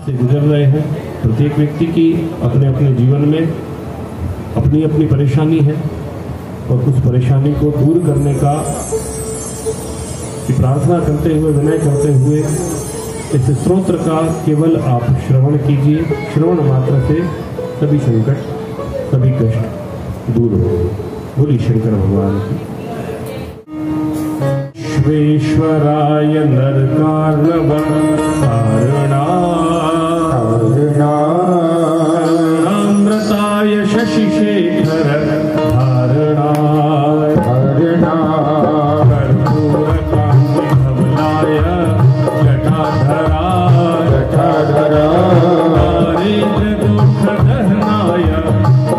से गुजर रहे हैं। प्रत्येक व्यक्ति की अपने अपने जीवन में अपनी अपनी परेशानी है और उस परेशानी को दूर करने का की प्रार्थना करते हुए, विनय करते हुए इस स्तोत्र का केवल आप श्रवण कीजिए। श्रवण मात्र से सभी संकट, सभी कष्ट दूर हो। बोली शंकर भगवान की। विश्वेश्वराय नरकार्णव अमृताय शशिशेखर धारणाय कर्पूरकान्ति धवलाय जटाधराय दारिद्र्य दुःखदहनाय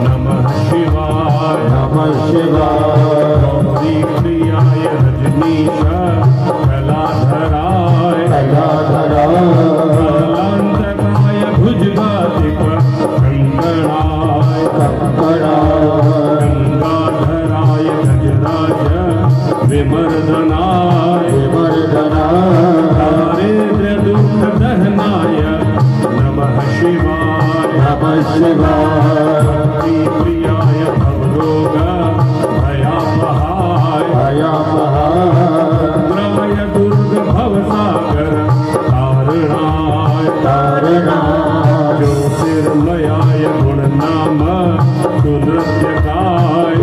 नमः शिवाय गौरी प्रियाय रजनीश कलाधराय कालांतकाय भुजगाधिप गंगाधराय गजराज विमर्दनाय दारिद्र्य दुःख दहनाय नमः शिवाय भक्ति प्रियाय भवरोग भयापहाय उग्राय दुर्ग भवसागर तारणाय ज्योतिर्मयाय गुणनाम सुनृत्यकाय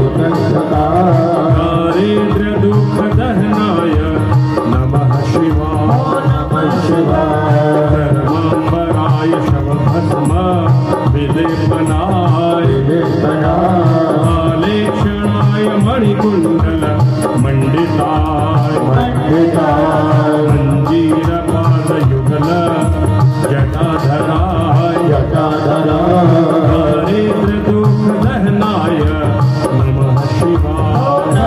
दारिद्र्य दुःख दहनाय नमः शिवाय धर्मांबराय शवभस्म विलेपनाय आलेक्षणाय मणिकुण्डल मंडिताय मंजीरपादयुगल जटाधराय दारिद्र्य दुःख दहनाय नमः शिवाय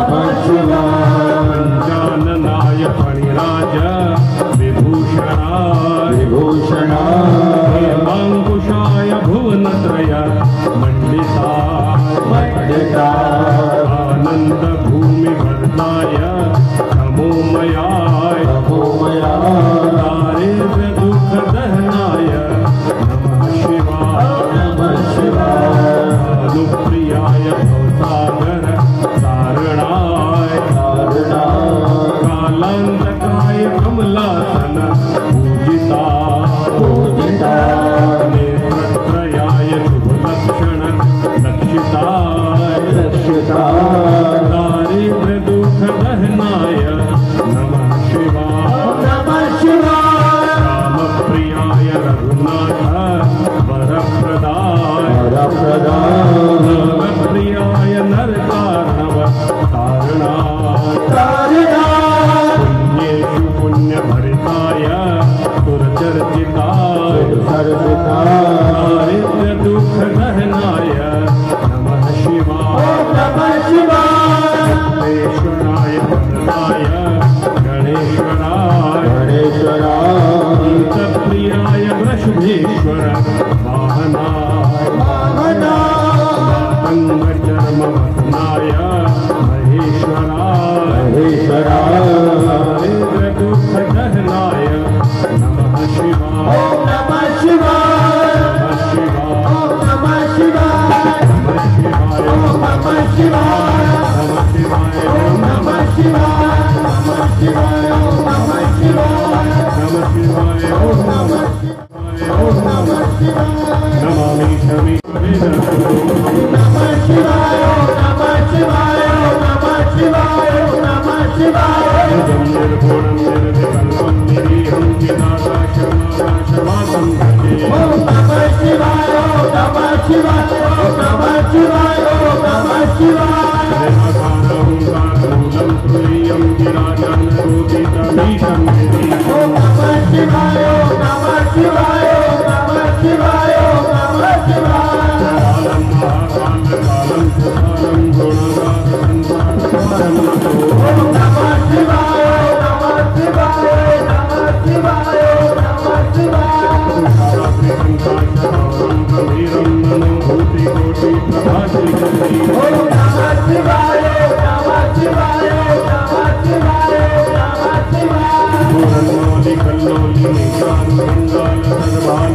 पंचाननाय फणिराज विभूषणाय हेमांकुशाय भुवनत्रय मंडिताय आनंद भूमि भरताय तमोमयाय दारिद्र्य दुःख दहनाय नमः शिवाय अनुप्रियाय भवसागर तारणाय कालांतकाय कमलासन पूजिताय नेत्रत्रयाय शुभलक्षण लक्षिताय दारिद्र्य दुःख दहनाय नमः शिवाय रामप्रियाय रघुनाथ वरप्रदाय प्रियाय नरकार्णव तारणाय पुण्येषु पुण्यभरिताय सुरचर्चिताय दारिद्र्य दुःख दहनाय नमः शिवाय गणेश्वराय भद्राय गणेश्वराय प्रियाय वृषभेश्वर वाहनाय मातंगचर्म वसनाय महेश्वराय दारिद्र्य दुःख दहनाय नमः शिवाय नमामि शमी निर्गुणं निर्विकल्पं निरीहं चिदाकाशमाकाशवासं भजे निराकारं तुरीयं चिराचरकोटितमीशं कालं महाकालं सुकालं गुणगानं गंभीरं मनोभूतिकोटि प्रभाषितं कल्लोली निशान बंगाल सर्वान